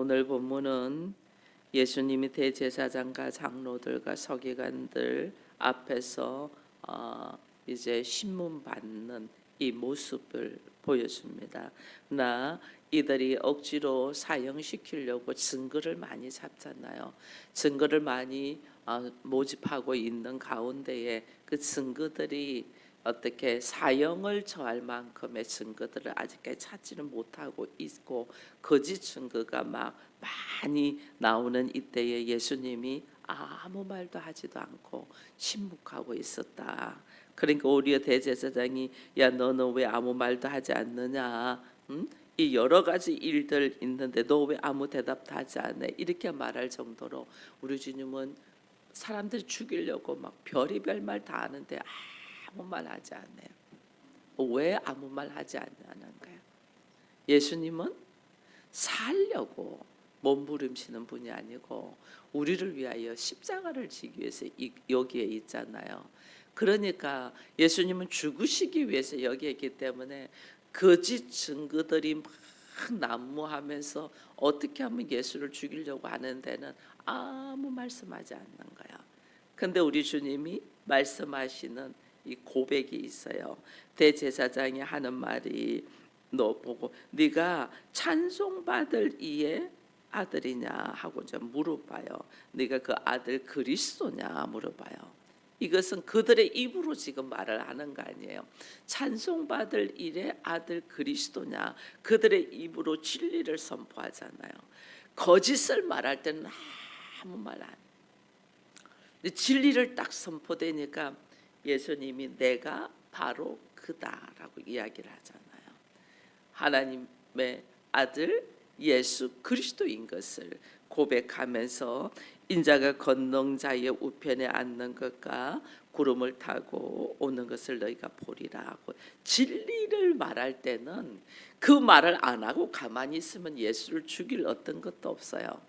오늘 본문은 예수님이 대제사장과 장로들과 서기관들 앞에서 이제 신문 받는 이 모습을 보여줍니다. 그러나 이들이 억지로 사형시키려고 증거를 많이 잡잖아요. 증거를 많이 모집하고 있는 가운데에 그 증거들이 어떻게 사형을 처할 만큼의 증거들을 아직까지 찾지는 못하고 있고 거짓 증거가 막 많이 나오는 이때에 예수님이 아무 말도 하지도 않고 침묵하고 있었다. 그러니까 오히려 대제사장이 야 너는 왜 아무 말도 하지 않느냐? 이 여러 가지 일들 있는데 너 왜 아무 대답도 하지 않네? 이렇게 말할 정도로 우리 주님은 사람들이 죽이려고 막 별의별 말 다 하는데 아무 말 하지 않아요. 왜 아무 말 하지 않냐는가요? 예수님은 살려고 몸부림치는 분이 아니고 우리를 위하여 십자가를 지기 위해서 여기에 있잖아요. 그러니까 예수님은 죽으시기 위해서 여기에 있기 때문에 거짓 증거들이 막 난무하면서 어떻게 하면 예수를 죽이려고 하는 데는 아무 말씀하지 않는 거야. 근데 우리 주님이 말씀하시는 이 고백이 있어요. 대제사장이 하는 말이 너 보고 네가 찬송받을 이의 아들이냐 하고 이제 물어봐요. 네가 그 아들 그리스도냐 물어봐요. 이것은 그들의 입으로 지금 말을 하는 거 아니에요. 찬송받을 일의 아들 그리스도냐 그들의 입으로 진리를 선포하잖아요. 거짓을 말할 때는 아무 말 안 해요. 진리를 딱 선포되니까 예수님이 내가 바로 그다라고 이야기를 하잖아요. 하나님의 아들 예수 그리스도인 것을 고백하면서 인자가 건능자의 우편에 앉는 것과 구름을 타고 오는 것을 너희가 보리라 하고 진리를 말할 때는 그 말을 안 하고 가만히 있으면 예수를 죽일 어떤 것도 없어요.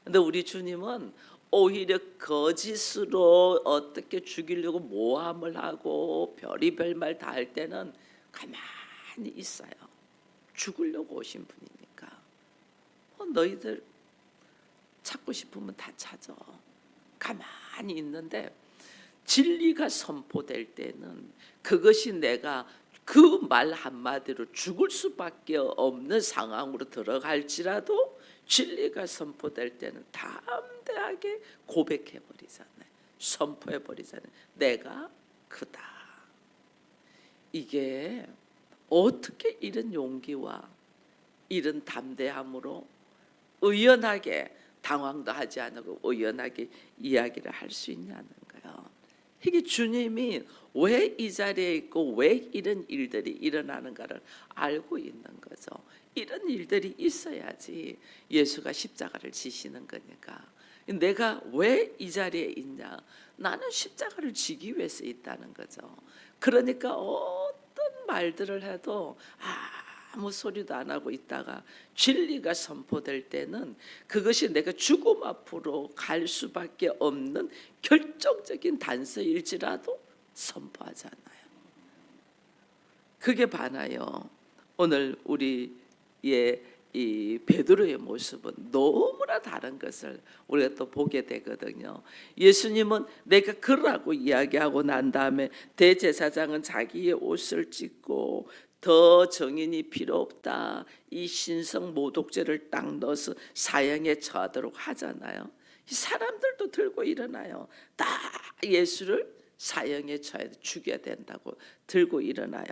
근데 우리 주님은 오히려 거짓으로 어떻게 죽이려고 모함을 하고 별의별 말 다 할 때는 가만히 있어요. 죽으려고 오신 분이니까. 너희들 찾고 싶으면 다 찾아. 가만히 있는데 진리가 선포될 때는 그것이 내가 그 말 한마디로 죽을 수밖에 없는 상황으로 들어갈지라도 진리가 선포될 때는 담대하게 고백해버리잖아요. 선포해버리잖아요. 내가 그다. 이게 어떻게 이런 용기와 이런 담대함으로 의연하게 당황도 하지 않고 의연하게 이야기를 할 수 있냐는 거예요. 이게 주님이 왜 이 자리에 있고 왜 이런 일들이 일어나는가를 알고 있는 거죠. 이런 일들이 있어야지 예수가 십자가를 지시는 거니까. 내가 왜 이 자리에 있냐? 나는 십자가를 지기 위해서 있다는 거죠. 그러니까 어떤 말들을 해도 아무 소리도 안 하고 있다가 진리가 선포될 때는 그것이 내가 죽음 앞으로 갈 수밖에 없는 결정적인 단서일지라도 선포하잖아요. 그게 바나요. 오늘 우리의 이 베드로의 모습은 너무나 다른 것을 우리가 또 보게 되거든요. 예수님은 내가 그러라고 이야기하고 난 다음에 대제사장은 자기의 옷을 찢고 더 증인이 필요 없다. 이 신성 모독죄를 딱 넣어서 사형에 처하도록 하잖아요. 이 사람들도 들고 일어나요. 다 예수를 사형에 처해 죽여야 된다고 들고 일어나요.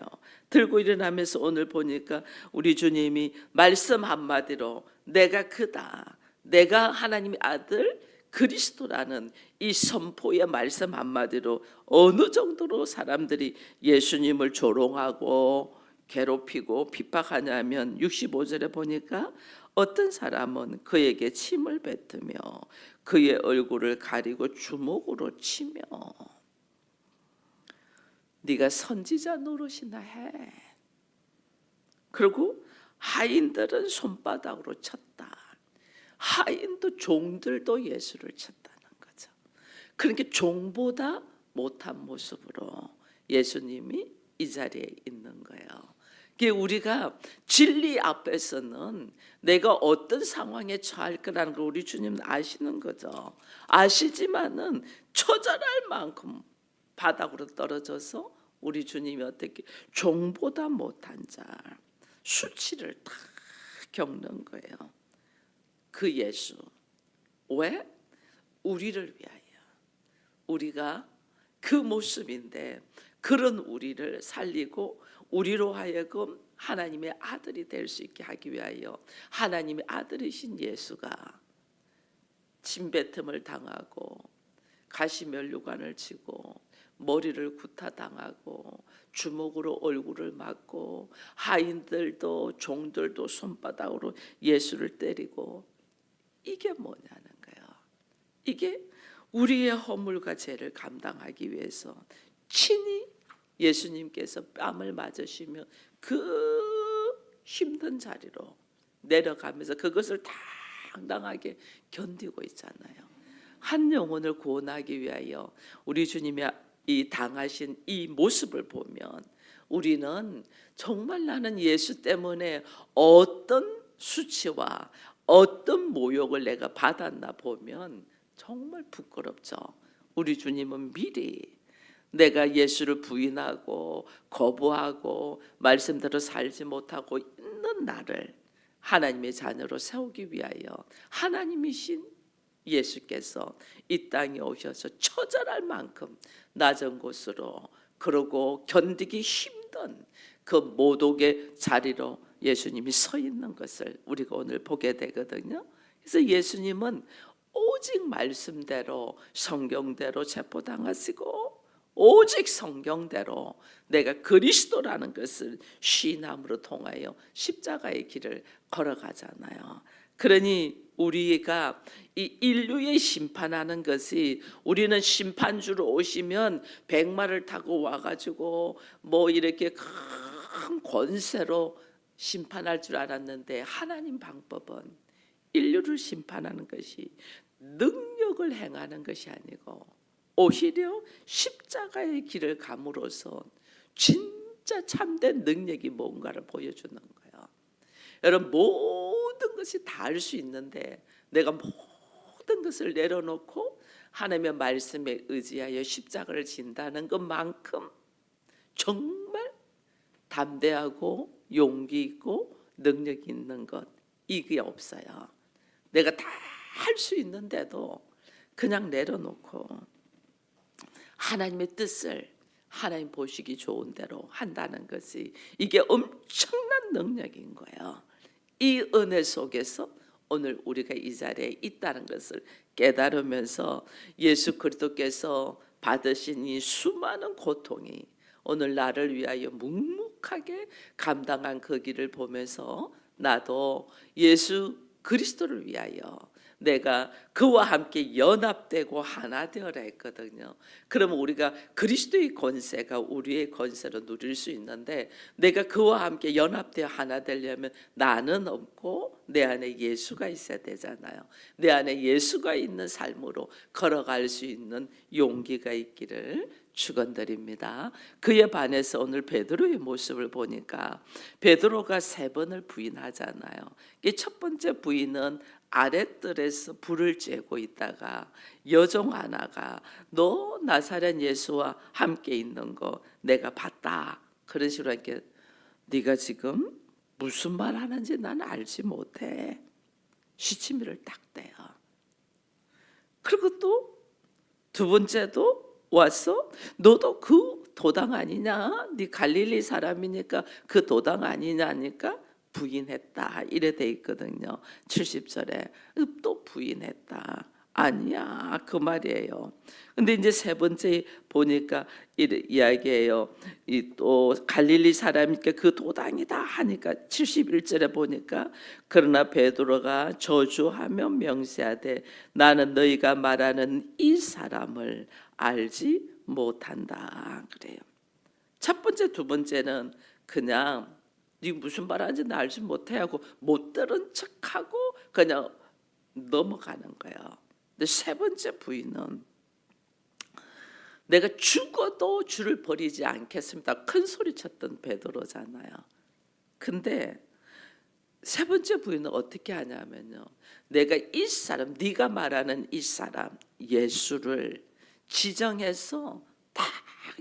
들고 일어나면서 오늘 보니까 우리 주님이 말씀 한마디로 내가 그다. 내가 하나님의 아들 그리스도라는 이 선포의 말씀 한마디로 어느 정도로 사람들이 예수님을 조롱하고 괴롭히고 핍박하냐면 65절에 보니까 어떤 사람은 그에게 침을 뱉으며 그의 얼굴을 가리고 주먹으로 치며 네가 선지자 노릇이나 해. 그리고 하인들은 손바닥으로 쳤다. 하인도 종들도 예수를 쳤다는 거죠. 그러니까 종보다 못한 모습으로 예수님이 이 자리에 있는 거예요. 그게 우리가 진리 앞에서는 내가 어떤 상황에 처할 거라는 걸 우리 주님은 아시는 거죠. 아시지만은 처절할 만큼 바닥으로 떨어져서 우리 주님이 어떻게 종보다 못한 자 수치를 다 겪는 거예요. 그 예수. 왜? 우리를 위하여. 우리가 그 모습인데 그런 우리를 살리고 우리로 하여금 하나님의 아들이 될 수 있게 하기 위하여 하나님의 아들이신 예수가 침뱉음을 당하고 가시면류관을 치고 머리를 구타당하고 주먹으로 얼굴을 맞고 하인들도 종들도 손바닥으로 예수를 때리고 이게 뭐냐는 거예요. 이게 우리의 허물과 죄를 감당하기 위해서 친히 예수님께서 뺨을 맞으시며 그 힘든 자리로 내려가면서 그것을 당당하게 견디고 있잖아요. 한 영혼을 구원하기 위하여 우리 주님이 이 당하신 이 모습을 보면 우리는 정말 나는 예수 때문에 어떤 수치와 어떤 모욕을 내가 받았나 보면 정말 부끄럽죠. 우리 주님은 미리 내가 예수를 부인하고 거부하고 말씀대로 살지 못하고 있는 나를 하나님의 자녀로 세우기 위하여 하나님이신 예수께서 이 땅에 오셔서 처절할 만큼 낮은 곳으로 그러고 견디기 힘든 그 모독의 자리로 예수님이 서 있는 것을 우리가 오늘 보게 되거든요. 그래서 예수님은 오직 말씀대로 성경대로 체포당하시고 오직 성경대로 내가 그리스도라는 것을 시인함으로 통하여 십자가의 길을 걸어가잖아요. 그러니 우리가 이 인류의 심판하는 것이 우리는 심판주로 오시면 백마를 타고 와가지고 뭐 이렇게 큰 권세로 심판할 줄 알았는데 하나님 방법은 인류를 심판하는 것이 능력을 행하는 것이 아니고 오히려 십자가의 길을 감으로써 진짜 참된 능력이 뭔가를 보여주는 거예요. 여러분 모든 것이 다 할 수 있는데 내가 모든 것을 내려놓고 하나님의 말씀에 의지하여 십자가를 진다는 것만큼 정말 담대하고 용기 있고 능력이 있는 것 이게 없어요. 내가 다 할 수 있는데도 그냥 내려놓고 하나님의 뜻을 하나님 보시기 좋은 대로 한다는 것이 이게 엄청난 능력인 거예요. 이 은혜 속에서 오늘 우리가 이 자리에 있다는 것을 깨달으면서 예수 그리스도께서 받으신 이 수많은 고통이 오늘 나를 위하여 묵묵하게 감당한 그 길을 보면서 나도 예수 그리스도를 위하여 내가 그와 함께 연합되고 하나 되어라 했거든요. 그러면 우리가 그리스도의 권세가 우리의 권세로 누릴 수 있는데 내가 그와 함께 연합되어 하나 되려면 나는 없고 내 안에 예수가 있어야 되잖아요. 내 안에 예수가 있는 삶으로 걸어갈 수 있는 용기가 있기를 축원드립니다. 그에 반해서 오늘 베드로의 모습을 보니까 베드로가 3번을 부인하잖아요. 첫 번째 부인은 아랫뜰에서 불을 쬐고 있다가 여종 하나가 너 나사렛 예수와 함께 있는 거 내가 봤다. 그런 식으로 이렇게 네가 지금 무슨 말 하는지 난 알지 못해. 시치미를 딱 떼요. 그리고 또 두 번째도 와서 너도 그 도당 아니냐? 네 갈릴리 사람이니까 그 도당 아니냐니까 부인했다. 이래 돼 있거든요. 70절에 또 부인했다. 아니야 그 말이에요. 근데 이제 세 번째 보니까 이야기해요. 이 또 갈릴리 사람이니까 그 도당이다 하니까 71절에 보니까 그러나 베드로가 저주하며 명세하되 나는 너희가 말하는 이 사람을 알지 못한다 그래요. 첫 번째 두 번째는 그냥 네 무슨 말 하는지 나 알지 못해 하고 못 들은 척하고 그냥 넘어가는 거예요. 근데 세 번째 부인은 내가 죽어도 주를 버리지 않겠습니다. 큰 소리 쳤던 베드로잖아요. 근데 세 번째 부인은 어떻게 하냐면요. 내가 이 사람, 네가 말하는 이 사람 예수를 지정해서 딱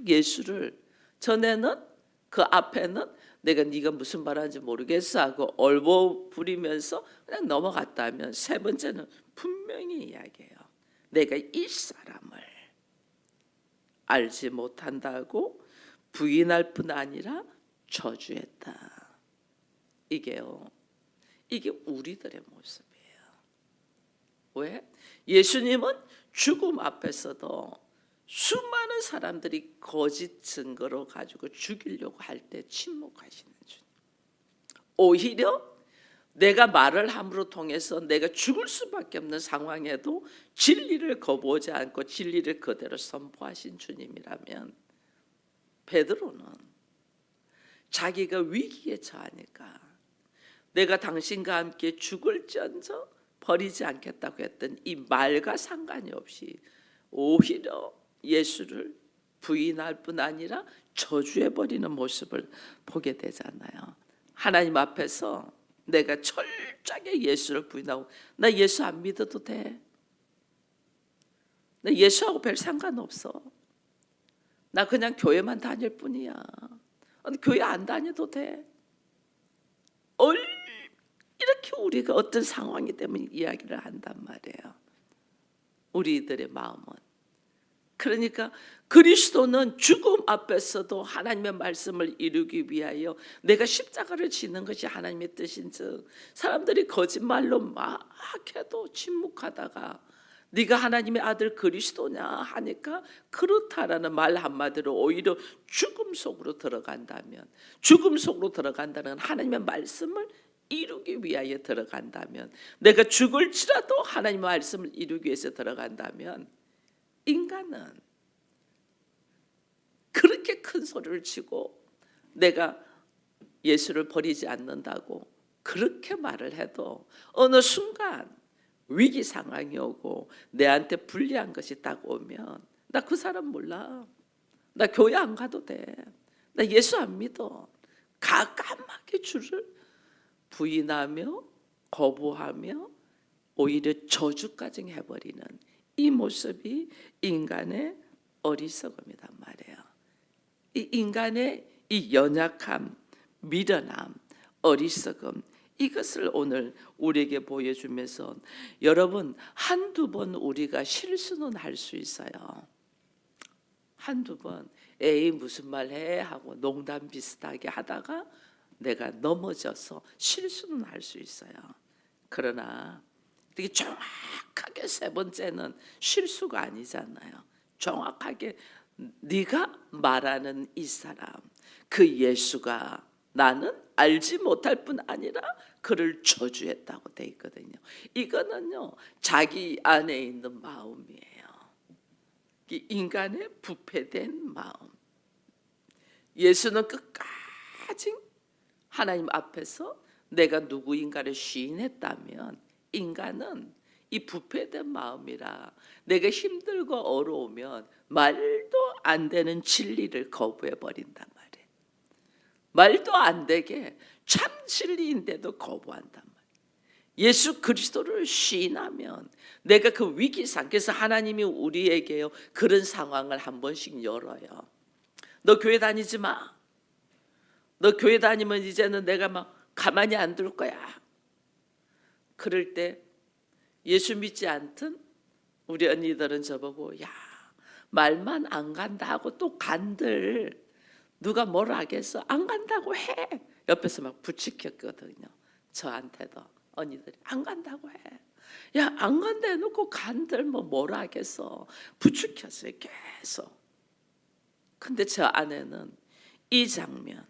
예수를 전에는 그 앞에는 내가 네가 무슨 말하는지 모르겠어 하고 얼버 부리면서 그냥 넘어갔다면 세 번째는 분명히 이야기해요. 내가 이 사람을 알지 못한다고 부인할 뿐 아니라 저주했다. 이게요. 이게 우리들의 모습이에요. 왜? 예수님은 죽음 앞에서도 수많은 사람들이 거짓 증거로 가지고 죽이려고 할 때 침묵하시는 주님. 오히려 내가 말을 함으로 통해서 내가 죽을 수밖에 없는 상황에도 진리를 거부하지 않고 진리를 그대로 선포하신 주님이라면 베드로는 자기가 위기에 처하니까 내가 당신과 함께 죽을지언정 버리지 않겠다고 했던 이 말과 상관이 없이 오히려 예수를 부인할 뿐 아니라 저주해버리는 모습을 보게 되잖아요. 하나님 앞에서 내가 철저하게 예수를 부인하고 나 예수 안 믿어도 돼. 나 예수하고 별 상관없어. 나 그냥 교회만 다닐 뿐이야. 교회 안 다녀도 돼. 이렇게 우리가 어떤 상황이 되면 이야기를 한단 말이에요. 우리들의 마음은. 그러니까 그리스도는 죽음 앞에서도 하나님의 말씀을 이루기 위하여 내가 십자가를 지는 것이 하나님의 뜻인즉 사람들이 거짓말로 막 해도 침묵하다가 네가 하나님의 아들 그리스도냐 하니까 그렇다라는 말 한마디로 오히려 죽음 속으로 들어간다면 죽음 속으로 들어간다는 하나님의 말씀을 이루기 위하여 들어간다면 내가 죽을지라도 하나님의 말씀을 이루기 위해서 들어간다면 인간은 그렇게 큰 소리를 치고 내가 예수를 버리지 않는다고 그렇게 말을 해도 어느 순간 위기 상황이 오고 내한테 불리한 것이 딱 오면 나 그 사람 몰라. 나 교회 안 가도 돼. 나 예수 안 믿어. 가감하게 주를 부인하며 거부하며 오히려 저주까지 해버리는 이 모습이 인간의 어리석음이란 말이에요. 이 인간의 이 연약함, 미련함, 어리석음 이것을 오늘 우리에게 보여주면서 여러분 한두 번 우리가 실수는 할 수 있어요. 한두 번 에이 무슨 말 해 하고 농담 비슷하게 하다가 내가 넘어져서 실수는 할 수 있어요. 그러나 되게 정확하게 세 번째는 실수가 아니잖아요. 정확하게 네가 말하는 이 사람 그 예수가 나는 알지 못할 뿐 아니라 그를 저주했다고 돼 있거든요. 이거는요 자기 안에 있는 마음이에요. 인간의 부패된 마음. 예수는 끝까지 하나님 앞에서 내가 누구인가를 시인했다면 인간은 이 부패된 마음이라 내가 힘들고 어려우면 말도 안 되는 진리를 거부해 버린단 말이에요. 말도 안 되게 참 진리인데도 거부한단 말이에요. 예수 그리스도를 시인하면 내가 그 위기상 그래서 하나님이 우리에게요 그런 상황을 한 번씩 열어요. 너 교회 다니지 마. 너 교회 다니면 이제는 내가 막 가만히 안 둘 거야. 그럴 때 예수 믿지 않던 우리 언니들은 저보고 야 말만 안 간다 하고 또 간들 누가 뭐라 하겠어 안 간다고 해. 옆에서 막 부추겼거든요. 저한테도 언니들이 안 간다고 해. 야 안 간다 해놓고 간들 뭐라 하겠어. 부추겼어요 계속. 근데 저 안에는 이 장면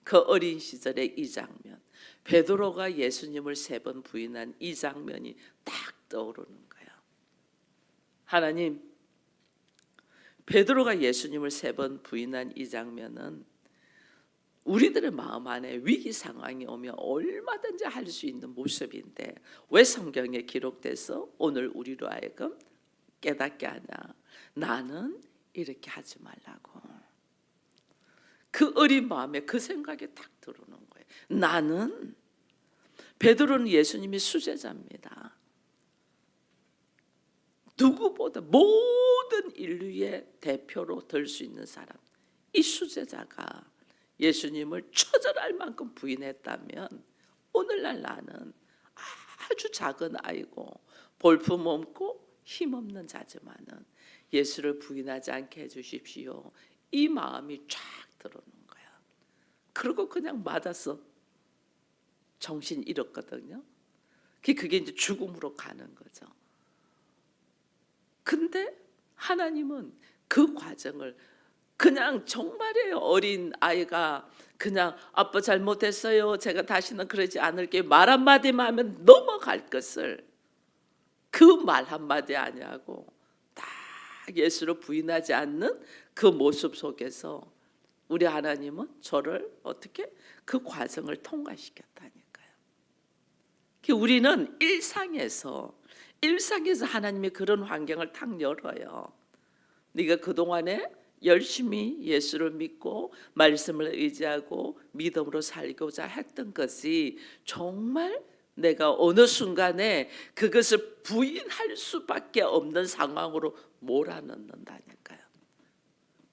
그 어린 시절의 이 장면 베드로가 예수님을 3번 부인한 이 장면이 딱 떠오르는 거예요. 하나님 베드로가 예수님을 3번 부인한 이 장면은 우리들의 마음 안에 위기 상황이 오면 얼마든지 할 수 있는 모습인데 왜 성경에 기록돼서 오늘 우리로 하여금 깨닫게 하냐. 나는 이렇게 하지 말라고. 그 어린 마음에 그 생각이 딱 들어오는 거예요. 나는 베드로는 예수님이 수제자입니다. 누구보다 모든 인류의 대표로 될 수 있는 사람, 이 수제자가 예수님을 처절할 만큼 부인했다면 오늘날 나는 아주 작은 아이고 볼품 없고 힘없는 자지만은 예수를 부인하지 않게 해주십시오. 이 마음이 쫙 들어오는 거야. 그리고 그냥 맞아서 정신 잃었거든요. 그게 이제 죽음으로 가는 거죠. 근데 하나님은 그 과정을 그냥 정말이에요. 어린 아이가 그냥 아빠 잘못했어요. 제가 다시는 그러지 않을게요. 말 한마디만 하면 넘어갈 것을 그 말 한마디 아니하고 딱 예수를 부인하지 않는 그 모습 속에서 우리 하나님은 저를 어떻게 그 과정을 통과시켰다니까요. 우리는 일상에서 하나님이 그런 환경을 탁 열어요. 네가 그동안에 열심히 예수를 믿고 말씀을 의지하고 믿음으로 살고자 했던 것이 정말 내가 어느 순간에 그것을 부인할 수밖에 없는 상황으로 몰아넣는다니까요.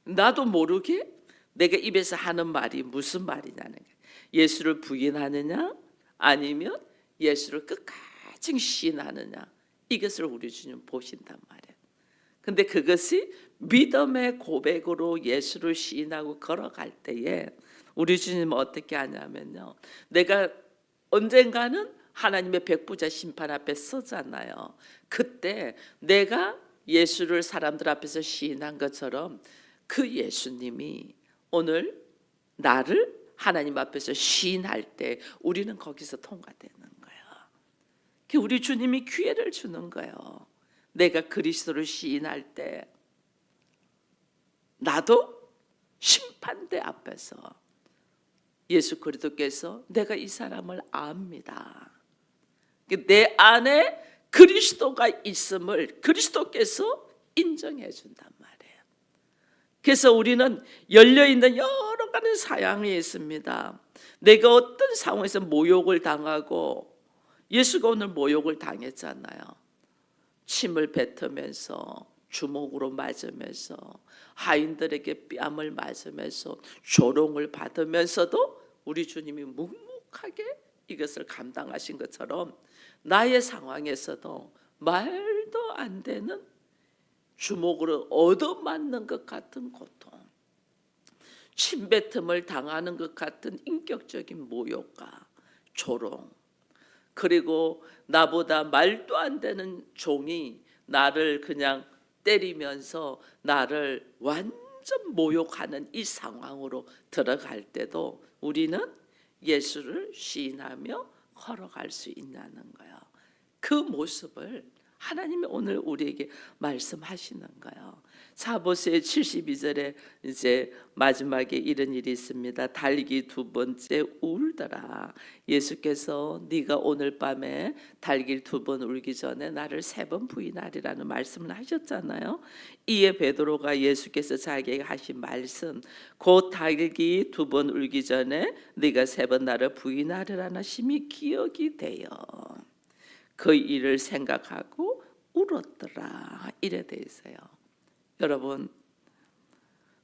나도 모르게 내가 입에서 하는 말이 무슨 말이냐는 거예요. 예수를 부인하느냐 아니면 예수를 끝까지 시인하느냐, 이것을 우리 주님 보신단 말이에요. 근데 그것이 믿음의 고백으로 예수를 시인하고 걸어갈 때에 우리 주님은 어떻게 하냐면요, 내가 언젠가는 하나님의 백부자 심판 앞에 서잖아요. 그때 내가 예수를 사람들 앞에서 시인한 것처럼 그 예수님이 오늘 나를 하나님 앞에서 시인할 때 우리는 거기서 통과되는 거예요. 우리 주님이 기회를 주는 거예요. 내가 그리스도를 시인할 때 나도 심판대 앞에서 예수 그리스도께서 내가 이 사람을 압니다. 내 안에 그리스도가 있음을 그리스도께서 인정해 준단 말이에요. 그래서 우리는 열려있는 여러 가지 사양이 있습니다. 내가 어떤 상황에서 모욕을 당하고, 예수가 오늘 모욕을 당했잖아요. 침을 뱉으면서, 주먹으로 맞으면서, 하인들에게 뺨을 맞으면서 조롱을 받으면서도 우리 주님이 묵묵하게 이것을 감당하신 것처럼 나의 상황에서도 말도 안 되는 주먹으로 얻어맞는 것 같은 고통, 침뱉음을 당하는 것 같은 인격적인 모욕과 조롱, 그리고 나보다 말도 안 되는 종이 나를 그냥 때리면서 나를 완전 모욕하는 이 상황으로 들어갈 때도 우리는 예수를 시인하며 걸어갈 수 있냐는 거예요. 그 모습을 하나님이 오늘 우리에게 말씀하시는 거예요. 사보세의 72절에 이제 마지막에 이런 일이 있습니다. 달기 두 번째 울더라. 예수께서 네가 오늘 밤에 달기 두 번 울기 전에 나를 세 번 부인하리라는 말씀을 하셨잖아요. 이에 베드로가 예수께서 자기에게 하신 말씀, 곧 달기 두 번 울기 전에 네가 세 번 나를 부인하리라는 하심이 기억이 돼요. 그 일을 생각하고 울었더라. 이래 돼 있어요. 여러분,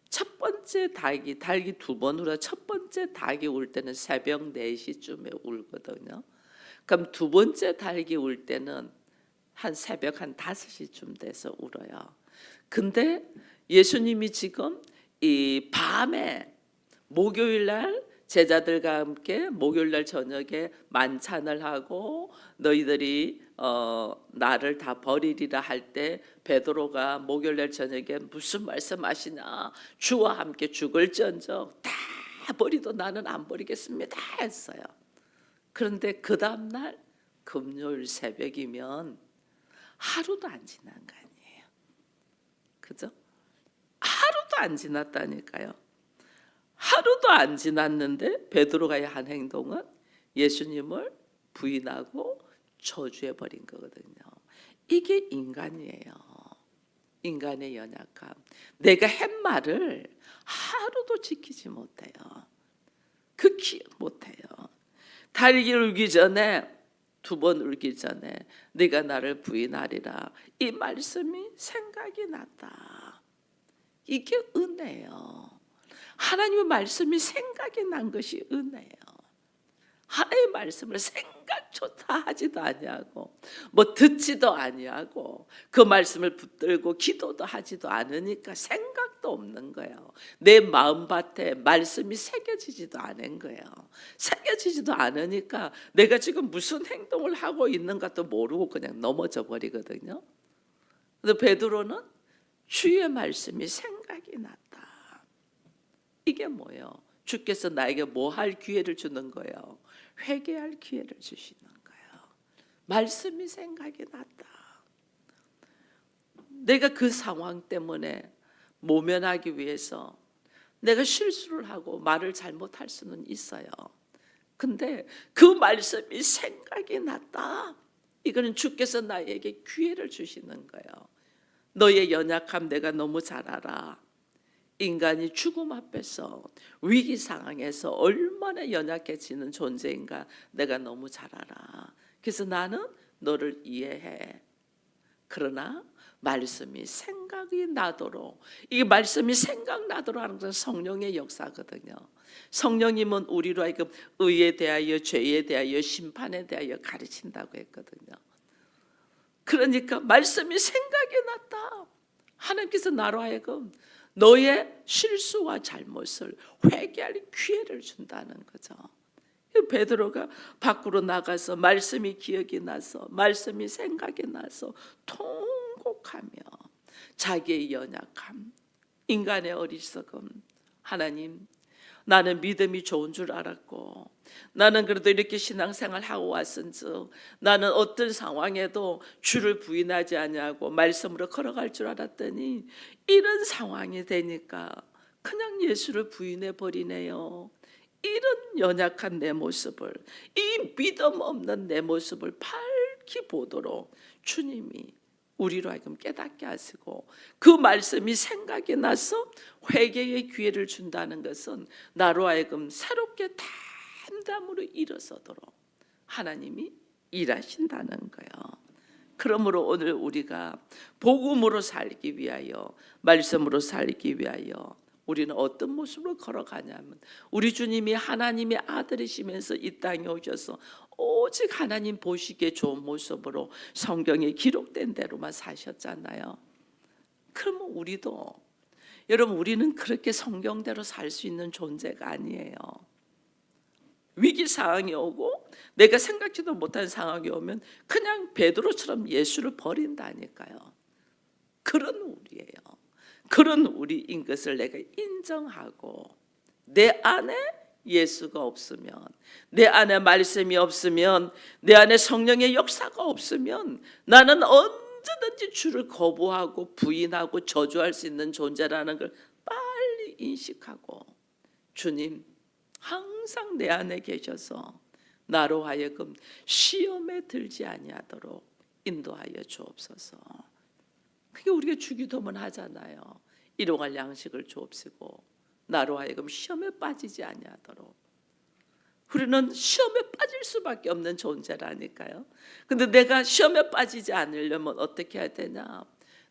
첫 번째 닭이 두 번 울어. 첫 번째 닭이 울 때는 새벽 4시쯤에 울거든요. 그럼 두 번째 닭이 울 때는 한 새벽 한 5시쯤 돼서 울어요. 근데 예수님이 지금 이 밤에 목요일 날 제자들과 함께 목요일 날 저녁에 만찬을 하고 너희들이 나를 다 버리리라 할 때 베드로가 목요일 날 저녁에 무슨 말씀하시나, 주와 함께 죽을지언정 다 버리도 나는 안 버리겠습니다 했어요. 그런데 그 다음 날 금요일 새벽이면 하루도 안 지난 거 아니에요. 그죠? 하루도 안 지났다니까요. 하루도 안 지났는데 베드로가 한 행동은 예수님을 부인하고 저주해 버린 거거든요. 이게 인간이에요. 인간의 연약함. 내가 한 말을 하루도 지키지 못해요. 그 기억 못해요. 달기 울기 전에, 두 번 울기 전에 네가 나를 부인하리라. 이 말씀이 생각이 났다. 이게 은혜예요. 하나님의 말씀이 생각이 난 것이 은혜예요. 하나님의 말씀을 생각조차 하지도 아니하고 뭐 듣지도 아니하고 그 말씀을 붙들고 기도도 하지도 않으니까 생각도 없는 거예요. 내 마음밭에 말씀이 새겨지지도 않은 거예요. 새겨지지도 않으니까 내가 지금 무슨 행동을 하고 있는가도 모르고 그냥 넘어져 버리거든요. 근데 베드로는 주의 말씀이 생각이 났다. 이게 뭐예요? 주께서 나에게 뭐 할 기회를 주는 거예요? 회개할 기회를 주시는 거예요. 말씀이 생각이 났다. 내가 그 상황 때문에 모면하기 위해서 내가 실수를 하고 말을 잘못할 수는 있어요. 근데 그 말씀이 생각이 났다. 이거는 주께서 나에게 기회를 주시는 거예요. 너의 연약함 내가 너무 잘 알아. 인간이 죽음 앞에서 위기 상황에서 얼마나 연약해지는 존재인가 내가 너무 잘 알아. 그래서 나는 너를 이해해. 그러나 말씀이 생각이 나도록, 이 말씀이 생각나도록 하는 것은 성령의 역사거든요. 성령님은 우리로 하여금 의에 대하여, 죄에 대하여, 심판에 대하여 가르친다고 했거든요. 그러니까 말씀이 생각이 났다. 하나님께서 나로 하여금 너의 실수와 잘못을 회개할 기회를 준다는 거죠. 베드로가 밖으로 나가서 말씀이 기억이 나서, 말씀이 생각이 나서 통곡하며 자기의 연약함, 인간의 어리석음, 하나님, 나는 믿음이 좋은 줄 알았고 나는 그래도 이렇게 신앙생활하고 왔은즉 나는 어떤 상황에도 주를 부인하지 아니하고 말씀으로 걸어갈 줄 알았더니 이런 상황이 되니까 그냥 예수를 부인해 버리네요. 이런 연약한 내 모습을, 이 믿음 없는 내 모습을 밝히 보도록 주님이 우리로 하여금 깨닫게 하시고 그 말씀이 생각이 나서 회개의 기회를 준다는 것은 나로 하여금 새롭게 담담으로 일어서도록 하나님이 일하신다는 거예요. 그러므로 오늘 우리가 복음으로 살기 위하여, 말씀으로 살기 위하여 우리는 어떤 모습으로 걸어가냐면 우리 주님이 하나님의 아들이시면서 이 땅에 오셔서 오직 하나님 보시기에 좋은 모습으로 성경에 기록된 대로만 사셨잖아요. 그러면 우리도, 여러분, 우리는 그렇게 성경대로 살 수 있는 존재가 아니에요. 위기 상황이 오고 내가 생각지도 못한 상황이 오면 그냥 베드로처럼 예수를 버린다니까요. 그런 우리예요. 그런 우리인 것을 내가 인정하고 내 안에 예수가 없으면, 내 안에 말씀이 없으면, 내 안에 성령의 역사가 없으면 나는 언제든지 주를 거부하고 부인하고 저주할 수 있는 존재라는 걸 빨리 인식하고 주님 항상 내 안에 계셔서 나로 하여금 시험에 들지 아니하도록 인도하여 주옵소서. 그게 우리가 주기도문 하잖아요. 일용할 양식을 주옵시고 나로 하여금 시험에 빠지지 아니하도록. 우리는 시험에 빠질 수밖에 없는 존재라니까요. 근데 내가 시험에 빠지지 않으려면 어떻게 해야 되냐?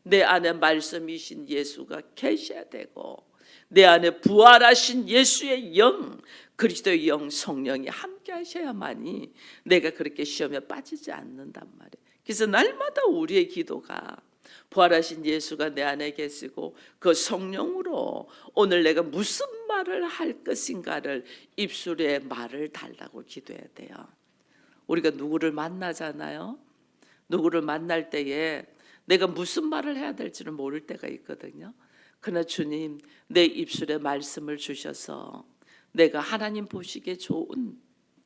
내 안에 말씀이신 예수가 계셔야 되고 내 안에 부활하신 예수의 영, 그리스도의 영, 성령이 함께 하셔야만이 내가 그렇게 시험에 빠지지 않는단 말이에요. 그래서 날마다 우리의 기도가 부활하신 예수가 내 안에 계시고 그 성령으로 오늘 내가 무슨 말을 할 것인가를 입술에 말을 달라고 기도해야 돼요. 우리가 누구를 만나잖아요. 누구를 만날 때에 내가 무슨 말을 해야 될지를 모를 때가 있거든요. 그러나 주님, 내 입술에 말씀을 주셔서 내가 하나님 보시기에 좋은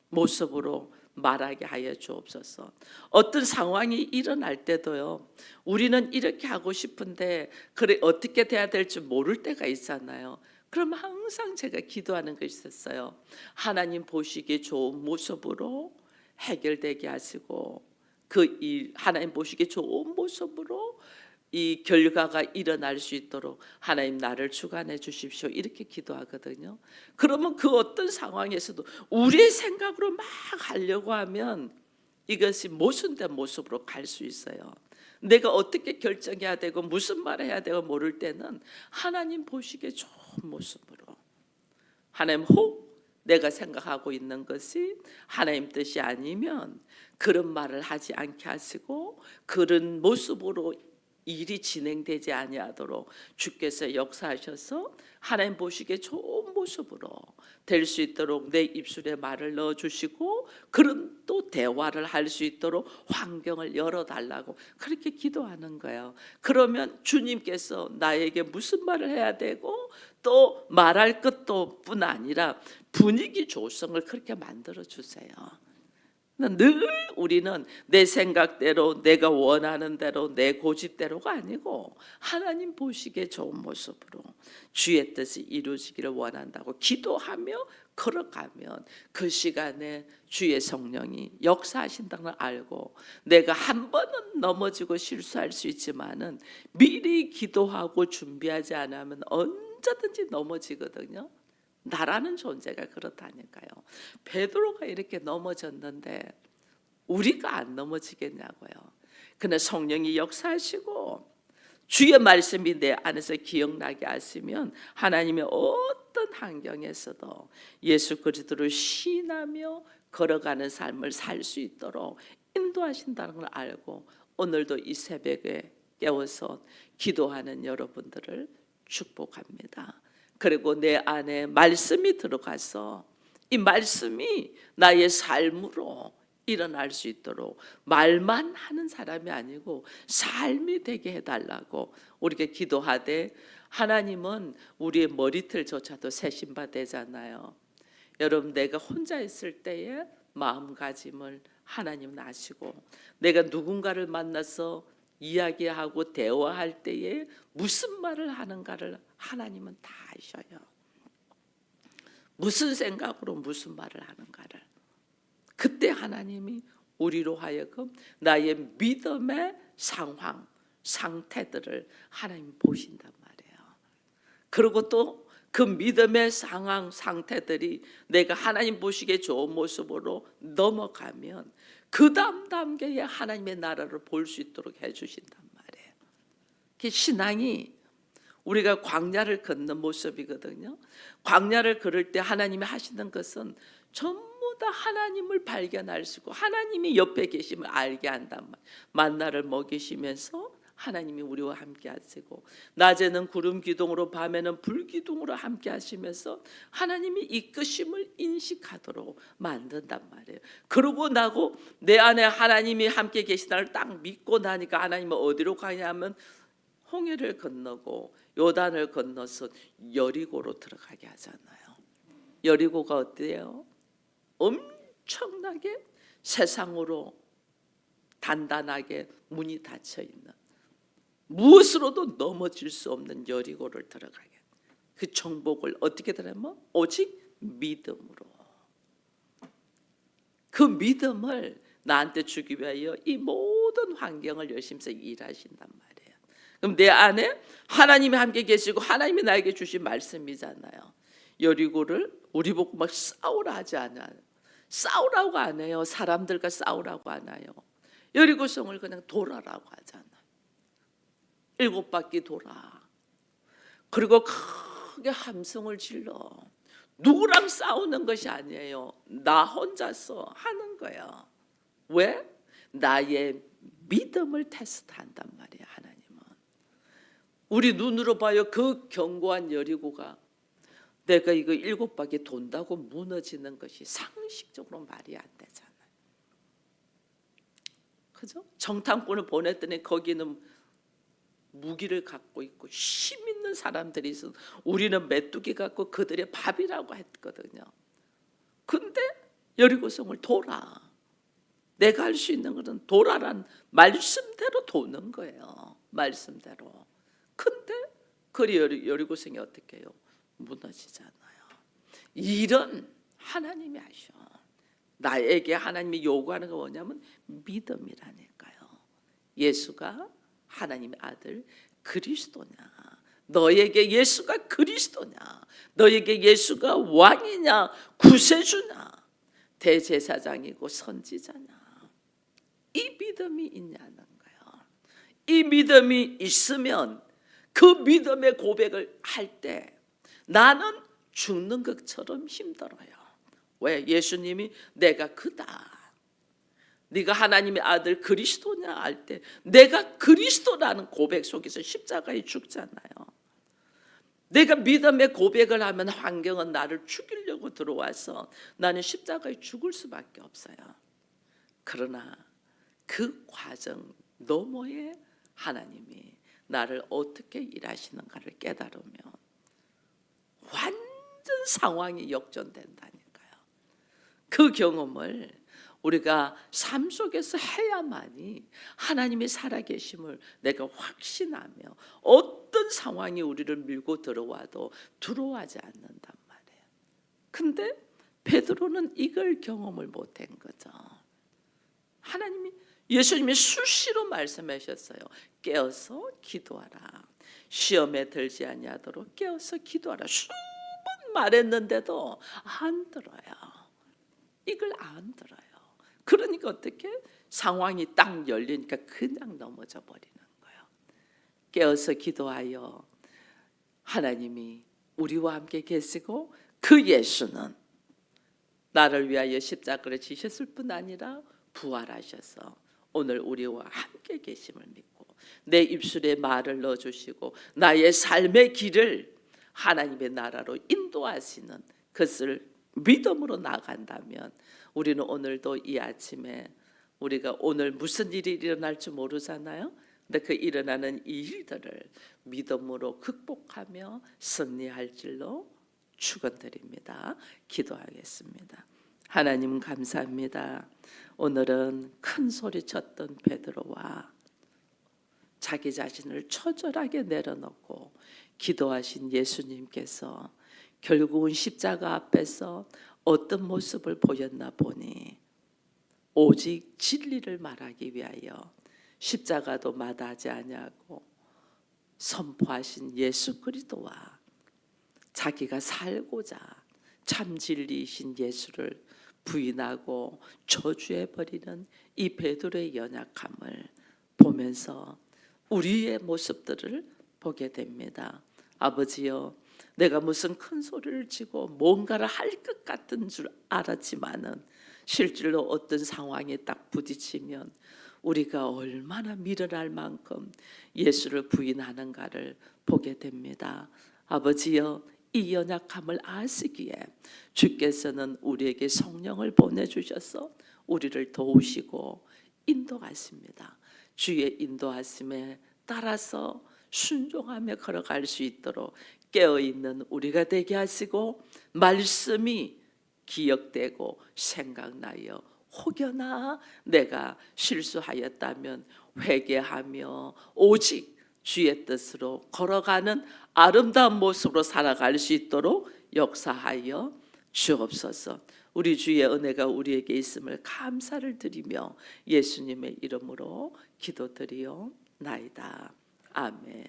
모습으로 말하게 하여 주옵소서. 어떤 상황이 일어날 때도요, 우리는 이렇게 하고 싶은데 그래 어떻게 돼야 될지 모를 때가 있잖아요. 그럼 항상 제가 기도하는 것이 있었어요. 하나님 보시기에 좋은 모습으로 해결되게 하시고 그 일 하나님 보시기에 좋은 모습으로 이 결과가 일어날 수 있도록 하나님 나를 주관해 주십시오. 이렇게 기도하거든요. 그러면 그 어떤 상황에서도 우리의 생각으로 막 하려고 하면 이것이 모순된 모습으로 갈 수 있어요. 내가 어떻게 결정해야 되고 무슨 말을 해야 되고 모를 때는 하나님 보시기에 좋은 모습으로, 하나님 혹 내가 생각하고 있는 것이 하나님 뜻이 아니면 그런 말을 하지 않게 하시고 그런 모습으로 일이 진행되지 아니하도록 주께서 역사하셔서 하나님 보시기에 좋은 모습으로 될 수 있도록 내 입술에 말을 넣어주시고 그런 또 대화를 할 수 있도록 환경을 열어달라고 그렇게 기도하는 거예요. 그러면 주님께서 나에게 무슨 말을 해야 되고 또 말할 것도 뿐 아니라 분위기 조성을 그렇게 만들어 주세요. 늘 우리는 내 생각대로 내가 원하는 대로 내 고집대로가 아니고 하나님 보시기에 좋은 모습으로 주의 뜻이 이루어지기를 원한다고 기도하며 걸어가면 그 시간에 주의 성령이 역사하신다는 걸 알고 내가 한 번은 넘어지고 실수할 수 있지만은 미리 기도하고 준비하지 않으면 언제든지 넘어지거든요. 나라는 존재가 그렇다니까요. 베드로가 이렇게 넘어졌는데 우리가 안 넘어지겠냐고요. 그러나 성령이 역사하시고 주의 말씀이 내 안에서 기억나게 하시면 하나님의 어떤 환경에서도 예수 그리스도를 신하며 걸어가는 삶을 살 수 있도록 인도하신다는 걸 알고 오늘도 이 새벽에 깨워서 기도하는 여러분들을 축복합니다. 그리고 내 안에 말씀이 들어가서 이 말씀이 나의 삶으로 일어날 수 있도록 말만 하는 사람이 아니고 삶이 되게 해달라고 우리가 기도하되 하나님은 우리의 머리털조차도 세신 바 되잖아요. 여러분 내가 혼자 있을 때의 마음가짐을 하나님은 아시고 내가 누군가를 만나서 이야기하고 대화할 때에 무슨 말을 하는가를 하나님은 다 아셔요. 무슨 생각으로 무슨 말을 하는가를. 그때 하나님이 우리로 하여금 나의 믿음의 상황, 상태들을 하나님 보신단 말이에요. 그리고 또 그 믿음의 상황, 상태들이 내가 하나님 보시기에 좋은 모습으로 넘어가면 그 다음 단계에 하나님의 나라를 볼 수 있도록 해주신단 말이에요. 신앙이 우리가 광야를 걷는 모습이거든요. 광야를 걸을 때 하나님이 하시는 것은 전부 다 하나님을 발견할 수 있고 하나님이 옆에 계심을 알게 한단 말이에요. 만나를 먹이시면서 하나님이 우리와 함께 하시고 낮에는 구름 기둥으로 밤에는 불 기둥으로 함께 하시면서 하나님이 이끄심을 인식하도록 만든단 말이에요. 그러고 나고 내 안에 하나님이 함께 계시다를 딱 믿고 나니까 하나님은 어디로 가냐면 홍해를 건너고 요단을 건너서 여리고로 들어가게 하잖아요. 여리고가 어때요? 엄청나게 세상으로 단단하게 문이 닫혀 있는 무엇으로도 넘어질 수 없는 여리고를 들어가게. 그 정복을 어떻게 들으면 오직 믿음으로. 그 믿음을 나한테 주기 위하여 이 모든 환경을 열심히 일하신단 말이에요. 그럼 내 안에 하나님이 함께 계시고 하나님이 나에게 주신 말씀이잖아요. 여리고를 우리 보고 막 싸우라 하지 않아요. 싸우라고 안 해요. 사람들과 싸우라고 안 해요. 여리고성을 그냥 돌아라고 하잖아요. 7바퀴 돌아. 그리고 크게 함성을 질러. 누구랑 싸우는 것이 아니에요. 나 혼자서 하는 거야. 왜? 나의 믿음을 테스트한단 말이야. 하나님은. 우리 눈으로 봐요. 그 견고한 여리고가 내가 이거 7바퀴 돈다고 무너지는 것이 상식적으로 말이 안 되잖아요. 그죠? 정탐꾼을 보냈더니 거기는 무기를 갖고 있고 힘 있는 사람들이 있어. 우리는 메뚜기 갖고 그들의 밥이라고 했거든요. 근데 여리고성을 돌아. 내가 할 수 있는 것은 돌아란 말씀대로 도는 거예요. 말씀대로. 근데 그 여리고성이 어떻게 해요? 무너지잖아요. 이런 하나님이 하셔. 나에게 하나님이 요구하는 거 뭐냐면 믿음이라니까요. 예수가 하나님의 아들 그리스도냐? 너에게 예수가 그리스도냐? 너에게 예수가 왕이냐? 구세주냐? 대제사장이고 선지자냐? 이 믿음이 있냐는 거예요. 이 믿음이 있으면 그 믿음의 고백을 할 때 나는 죽는 것처럼 힘들어요. 왜? 예수님이 내가 그다, 네가 하나님의 아들 그리스도냐 할 때 내가 그리스도라는 고백 속에서 십자가에 죽잖아요. 내가 믿음의 고백을 하면 환경은 나를 죽이려고 들어와서 나는 십자가에 죽을 수밖에 없어요. 그러나 그 과정 너머에 하나님이 나를 어떻게 일하시는가를 깨달으면 완전 상황이 역전된다니까요. 그 경험을 우리가 삶 속에서 해야만이 하나님의 살아계심을 내가 확신하며 어떤 상황이 우리를 밀고 들어와도 두려워하지 않는단 말이에요. 근데 베드로는 이걸 경험을 못한 거죠. 하나님이, 예수님이 수시로 말씀하셨어요. 깨어서 기도하라. 시험에 들지 아니하도록 깨어서 기도하라. 수번 말했는데도 안 들어요. 이걸 안 들어요. 그러니까 어떻게? 상황이 딱 열리니까 그냥 넘어져 버리는 거예요. 깨어서 기도하여 하나님이 우리와 함께 계시고 그 예수는 나를 위하여 십자가를 지셨을 뿐 아니라 부활하셔서 오늘 우리와 함께 계심을 믿고 내 입술에 말을 넣어주시고 나의 삶의 길을 하나님의 나라로 인도하시는 것을 믿음으로 나간다면 우리는 오늘도 이 아침에 우리가 오늘 무슨 일이 일어날지 모르잖아요. 근데 그 일어나는 이 일들을 믿음으로 극복하며 승리할 줄로 축원드립니다. 기도하겠습니다. 하나님 감사합니다. 오늘은 큰 소리 쳤던 베드로와 자기 자신을 처절하게 내려놓고 기도하신 예수님께서 결국은 십자가 앞에서 어떤 모습을 보였나 보니 오직 진리를 말하기 위하여 십자가도 마다하지 아니하고 선포하신 예수 그리스도와 자기가 살고자 참 진리이신 예수를 부인하고 저주해버리는 이 베드로의 연약함을 보면서 우리의 모습들을 보게 됩니다. 아버지여, 내가 무슨 큰 소리를 치고 뭔가를 할 것 같은 줄 알았지만은 실제로 어떤 상황에 딱 부딪히면 우리가 얼마나 미련할 만큼 예수를 부인하는가를 보게 됩니다. 아버지여, 이 연약함을 아시기에 주께서는 우리에게 성령을 보내주셔서 우리를 도우시고 인도하십니다. 주의 인도하심에 따라서 순종하며 걸어갈 수 있도록 깨어있는 우리가 되게 하시고 말씀이 기억되고 생각나여 혹여나 내가 실수하였다면 회개하며 오직 주의 뜻으로 걸어가는 아름다운 모습으로 살아갈 수 있도록 역사하여 주옵소서. 우리 주의 은혜가 우리에게 있음을 감사를 드리며 예수님의 이름으로 기도드리옵나이다. 아멘.